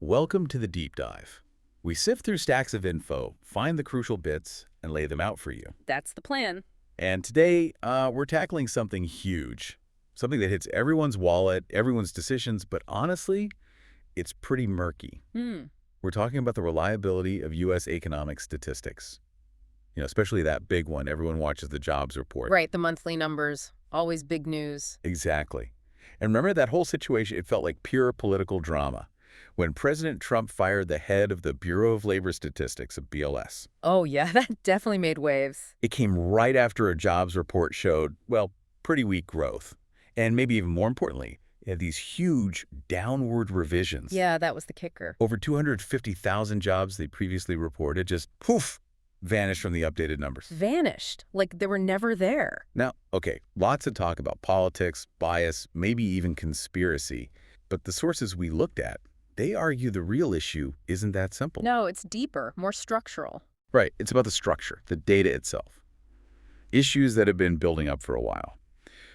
Welcome to the deep dive. We sift through stacks of info, find the crucial bits, and lay them out for you. That's the plan. And today, we're tackling something huge, something that hits everyone's wallet, everyone's decisions, but honestly, it's pretty murky. We're talking about the reliability of U.S. economic statistics. Especially that big one. Everyone watches the jobs report. Right, the monthly numbers. Always big news. Exactly. And remember that whole situation, it felt like pure political drama when President Trump fired the head of the Bureau of Labor Statistics of BLS. Oh, yeah, that definitely made waves. It came right after a jobs report showed, well, pretty weak growth. And maybe even more importantly, it had these huge downward revisions. Yeah, that was the kicker. Over 250,000 jobs they previously reported just, poof, vanished from the updated numbers. Vanished. Like they were never there. Now, okay, lots of talk about politics, bias, maybe even conspiracy. But the sources we looked at, they argue the real issue isn't that simple. No, it's deeper, more structural. Right, it's about the structure, the data itself. Issues that have been building up for a while.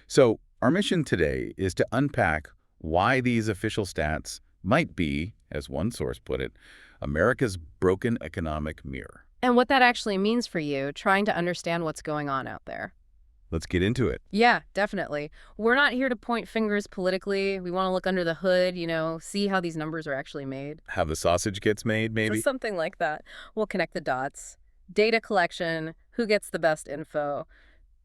So our mission today is to unpack why these official stats might be, as one source put it, America's broken economic mirror. And what that actually means for you, trying to understand what's going on out there. Let's get into it. Yeah, definitely. We're not here to point fingers politically. We want to look under the hood, see how these numbers are actually made. How the sausage gets made, maybe? Something like that. We'll connect the dots. Data collection, who gets the best info.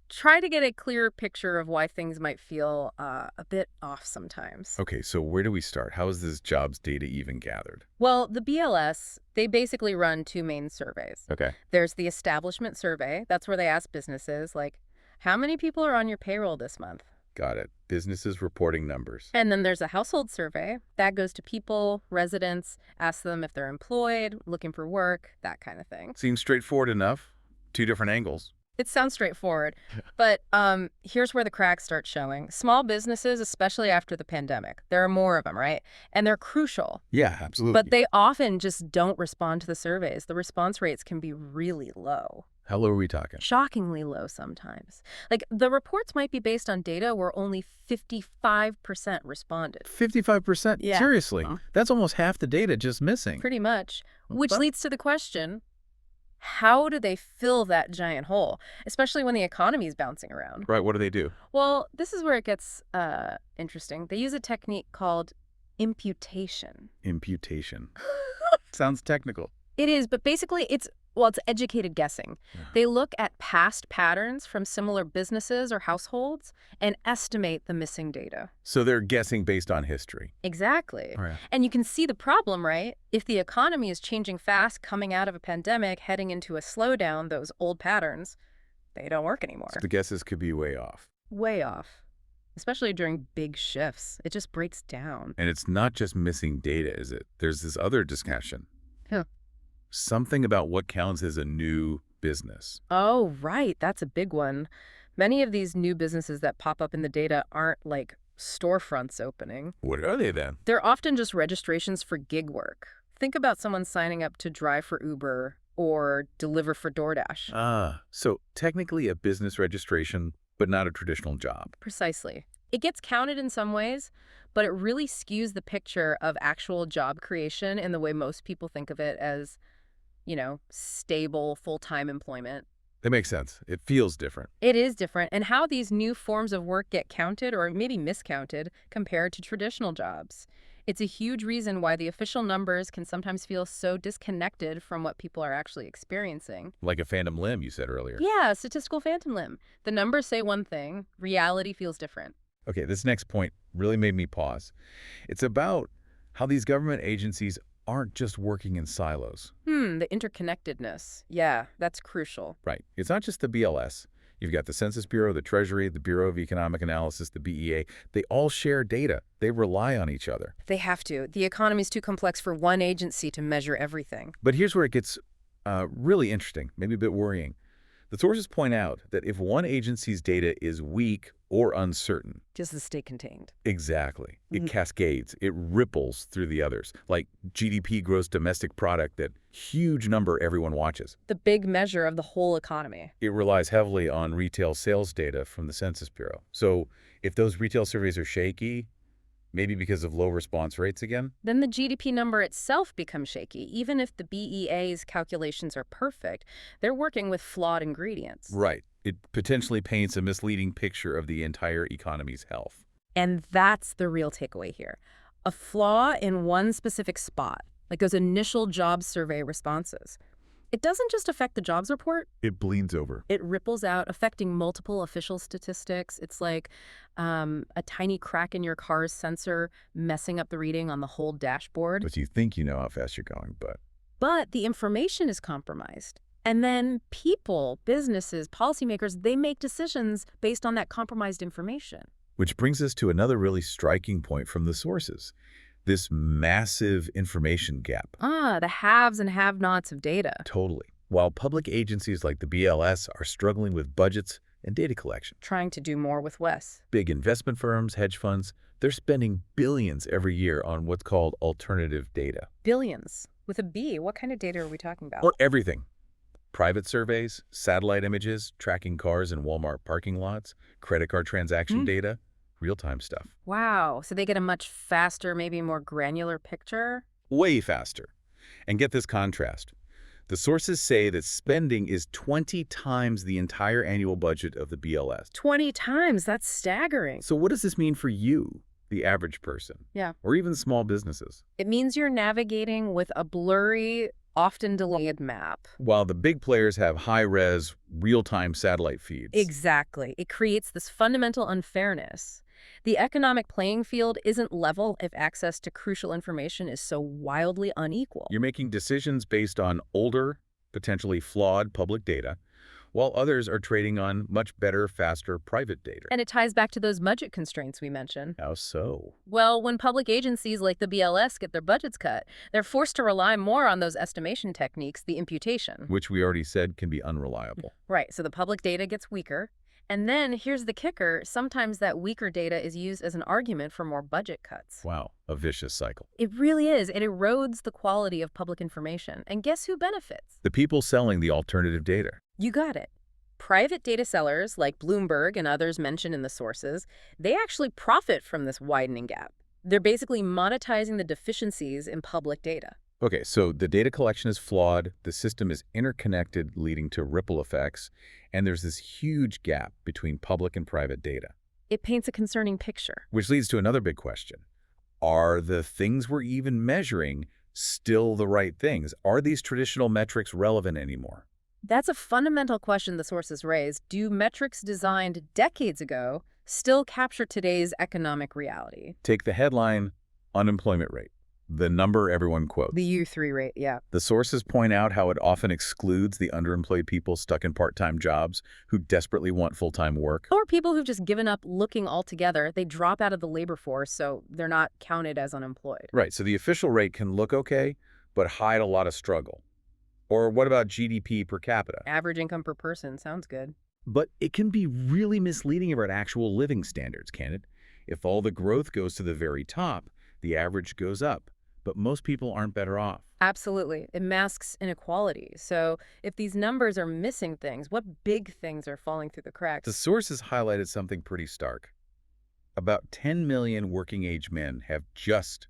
Try to get a clearer picture of why things might feel a bit off sometimes. Okay, so where do we start? How is this jobs data even gathered? Well, the BLS, they basically run two main surveys. Okay. There's the establishment survey. That's where they ask businesses, like, how many people are on your payroll this month? Got it. Businesses reporting numbers. And then there's a household survey. That goes to people, residents, ask them if they're employed, looking for work, that kind of thing. Seems straightforward enough. Two different angles. It sounds straightforward, but here's where the cracks start showing. Small businesses, especially after the pandemic, there are more of them, right? And they're crucial. Yeah, absolutely. But they often just don't respond to the surveys. The response rates can be really low. How low are we talking? Shockingly low sometimes. Like, the reports might be based on data where only 55% responded. 55%? Yeah. Seriously? That's almost half the data just missing. Pretty much. Which leads to the question, how do they fill that giant hole, especially when the economy is bouncing around? Right, what do they do? Well, this is where it gets interesting. They use a technique called imputation. Imputation. Sounds technical. It is, but basically it's educated guessing. They look at past patterns from similar businesses or households and estimate the missing data. So they're guessing based on history. Exactly. Right. And you can see the problem, right? If the economy is changing fast, coming out of a pandemic, heading into a slowdown, those old patterns, they don't work anymore. So the guesses could be way off. Way off. Especially during big shifts. It just breaks down. And it's not just missing data, is it? There's this other discussion. Huh. Something about what counts as a new business. Oh, right. That's a big one. Many of these new businesses that pop up in the data aren't like storefronts opening. What are they then? They're often just registrations for gig work. Think about someone signing up to drive for Uber or deliver for DoorDash. So technically a business registration, but not a traditional job. Precisely. It gets counted in some ways, but it really skews the picture of actual job creation in the way most people think of it as, stable, full-time employment. That makes sense. It feels different. It is different. And how these new forms of work get counted or maybe miscounted compared to traditional jobs. It's a huge reason why the official numbers can sometimes feel so disconnected from what people are actually experiencing. Like a phantom limb, you said earlier. Yeah, statistical phantom limb. The numbers say one thing, reality feels different. Okay, this next point really made me pause. It's about how these government agencies aren't just working in silos. The interconnectedness. Yeah, that's crucial. Right. It's not just the BLS. You've got the Census Bureau, the Treasury, the Bureau of Economic Analysis, the BEA. They all share data. They rely on each other. They have to. The economy's too complex for one agency to measure everything. But here's where it gets really interesting, maybe a bit worrying. The sources point out that if one agency's data is weak or uncertain. Just to stay contained. Exactly. It cascades. It ripples through the others, like GDP, gross domestic product, that huge number everyone watches. The big measure of the whole economy. It relies heavily on retail sales data from the Census Bureau. So if those retail surveys are shaky, Maybe because of low response rates again? Then the GDP number itself becomes shaky. Even if the BEA's calculations are perfect, they're working with flawed ingredients. Right. It potentially paints a misleading picture of the entire economy's health. And that's the real takeaway here. A flaw in one specific spot, like those initial jobs survey responses. It doesn't just affect the jobs report. It bleeds over. It ripples out, affecting multiple official statistics. It's like a tiny crack in your car's sensor messing up the reading on the whole dashboard. But you think you know how fast you're going, but... But the information is compromised. And then people, businesses, policymakers, they make decisions based on that compromised information. Which brings us to another really striking point from the sources. This massive information gap. The haves and have-nots of data. Totally. While public agencies like the BLS are struggling with budgets and data collection. Trying to do more with less. Big investment firms, hedge funds, they're spending billions every year on what's called alternative data. Billions. With a B, what kind of data are we talking about? Or everything. Private surveys, satellite images, tracking cars in Walmart parking lots, credit card transaction data, real-time stuff. Wow. So they get a much faster, maybe more granular picture? Way faster. And get this contrast. The sources say that spending is 20 times the entire annual budget of the BLS. 20 times? That's staggering. So what does this mean for you, the average person? Yeah. Or even small businesses? It means you're navigating with a blurry, often delayed map. While the big players have high-res, real-time satellite feeds. Exactly. It creates this fundamental unfairness. The economic playing field isn't level if access to crucial information is so wildly unequal. You're making decisions based on older, potentially flawed public data, while others are trading on much better, faster private data. And it ties back to those budget constraints we mentioned. How so? Well, when public agencies like the BLS get their budgets cut, they're forced to rely more on those estimation techniques, the imputation. Which we already said can be unreliable. Right, so the public data gets weaker. And then here's the kicker, sometimes that weaker data is used as an argument for more budget cuts. Wow, a vicious cycle. It really is. It erodes the quality of public information. And guess who benefits? The people selling the alternative data. You got it. Private data sellers like Bloomberg and others mentioned in the sources, they actually profit from this widening gap. They're basically monetizing the deficiencies in public data. Okay, so the data collection is flawed, the system is interconnected, leading to ripple effects, and there's this huge gap between public and private data. It paints a concerning picture. Which leads to another big question. Are the things we're even measuring still the right things? Are these traditional metrics relevant anymore? That's a fundamental question the sources raise. Do metrics designed decades ago still capture today's economic reality? Take the headline, unemployment rate, the number everyone quotes. The U3 rate, yeah. The sources point out how it often excludes the underemployed people stuck in part-time jobs who desperately want full-time work. Or people who've just given up looking altogether. They drop out of the labor force, so they're not counted as unemployed. Right, so the official rate can look okay, but hide a lot of struggle. Or what about GDP per capita? Average income per person sounds good. But it can be really misleading about actual living standards, can it? If all the growth goes to the very top, the average goes up. But most people aren't better off. Absolutely. It masks inequality. So if these numbers are missing things, what big things are falling through the cracks? The sources highlighted something pretty stark. About 10 million working-age men have just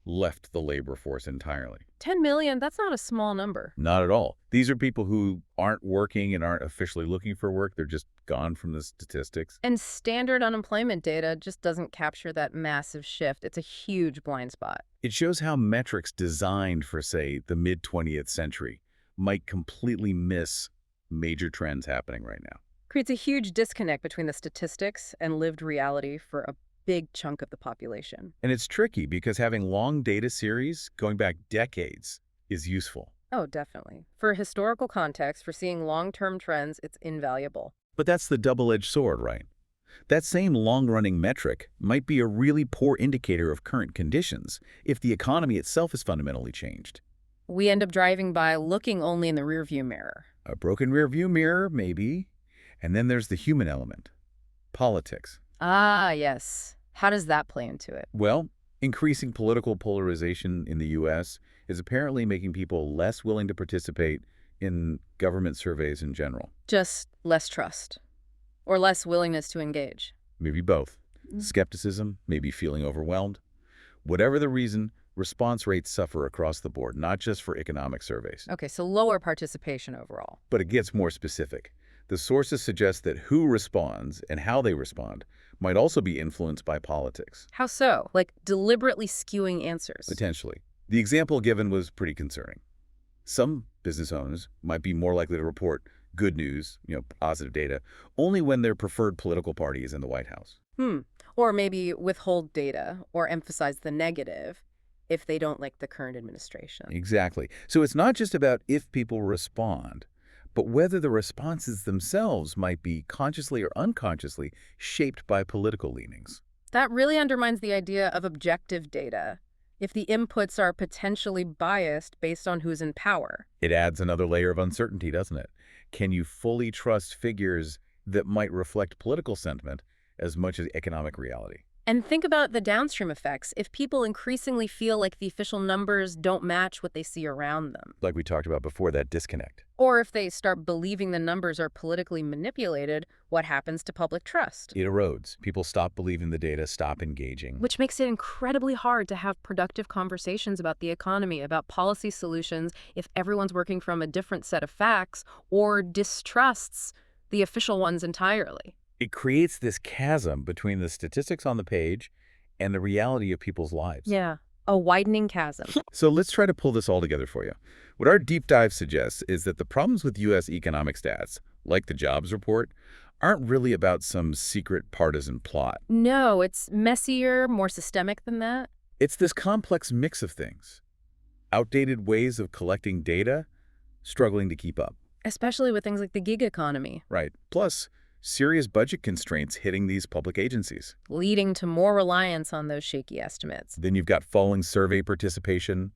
left the labor force entirely. 10 million, that's not a small number. Not at all. These are people who aren't working and aren't officially looking for work. They're just gone from the statistics. And standard unemployment data just doesn't capture that massive shift. It's a huge blind spot. It shows how metrics designed for, say, the mid-20th century might completely miss major trends happening right now. Creates a huge disconnect between the statistics and lived reality for a big chunk of the population. And it's tricky because having long data series going back decades is useful. Oh, definitely. For historical context, for seeing long-term trends, it's invaluable. But that's the double-edged sword, right? That same long-running metric might be a really poor indicator of current conditions if the economy itself is fundamentally changed. We end up driving by looking only in the rearview mirror. A broken rearview mirror, maybe. And then there's the human element. Politics. Ah, yes. How does that play into it? Well, increasing political polarization in the U.S. is apparently making people less willing to participate in government surveys in general. Just less trust. Or less willingness to engage. Maybe both. Skepticism, maybe feeling overwhelmed. Whatever the reason, response rates suffer across the board, not just for economic surveys. Okay, so lower participation overall. But it gets more specific. The sources suggest that who responds and how they respond might also be influenced by politics. How so? Like deliberately skewing answers. Potentially. The example given was pretty concerning. Some business owners might be more likely to report good news, positive data, only when their preferred political party is in the White House. Or maybe withhold data or emphasize the negative if they don't like the current administration. Exactly. So it's not just about if people respond, but whether the responses themselves might be consciously or unconsciously shaped by political leanings. That really undermines the idea of objective data. If the inputs are potentially biased based on who's in power. It adds another layer of uncertainty, doesn't it? Can you fully trust figures that might reflect political sentiment as much as economic reality? And think about the downstream effects. If people increasingly feel like the official numbers don't match what they see around them. Like we talked about before, that disconnect. Or if they start believing the numbers are politically manipulated, what happens to public trust? It erodes. People stop believing the data, stop engaging. Which makes it incredibly hard to have productive conversations about the economy, about policy solutions, if everyone's working from a different set of facts or distrusts the official ones entirely. It creates this chasm between the statistics on the page and the reality of people's lives. Yeah, a widening chasm. So let's try to pull this all together for you. What our deep dive suggests is that the problems with U.S. economic stats, like the jobs report, aren't really about some secret partisan plot. No, it's messier, more systemic than that. It's this complex mix of things. Outdated ways of collecting data, struggling to keep up. Especially with things like the gig economy. Right. Plus, serious budget constraints hitting these public agencies. Leading to more reliance on those shaky estimates. Then you've got falling survey participation,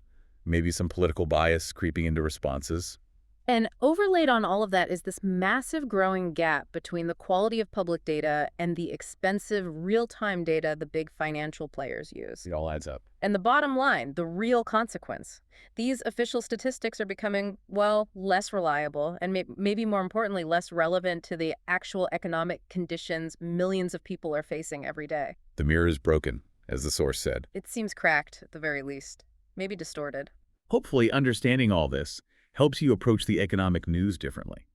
maybe some political bias creeping into responses. And overlaid on all of that is this massive growing gap between the quality of public data and the expensive real-time data the big financial players use. It all adds up. And the bottom line, the real consequence. These official statistics are becoming, well, less reliable and maybe more importantly, less relevant to the actual economic conditions millions of people are facing every day. The mirror is broken, as the source said. It seems cracked, at the very least. Maybe distorted. Hopefully, understanding all this helps you approach the economic news differently.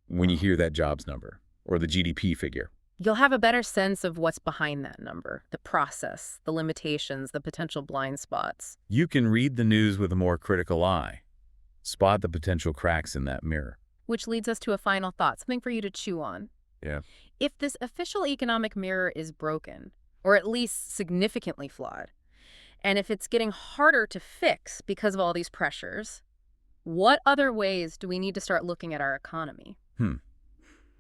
When you hear that jobs number or the GDP figure. You'll have a better sense of what's behind that number, the process, the limitations, the potential blind spots. You can read the news with a more critical eye. Spot the potential cracks in that mirror. Which leads us to a final thought, something for you to chew on. Yeah. If this official economic mirror is broken, or at least significantly flawed, and if it's getting harder to fix because of all these pressures, what other ways do we need to start looking at our economy?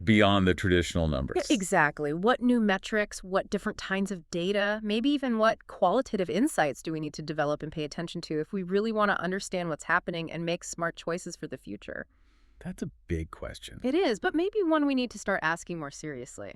Beyond the traditional numbers. Exactly. What new metrics, what different kinds of data, maybe even what qualitative insights do we need to develop and pay attention to if we really want to understand what's happening and make smart choices for the future? That's a big question. It is, but maybe one we need to start asking more seriously.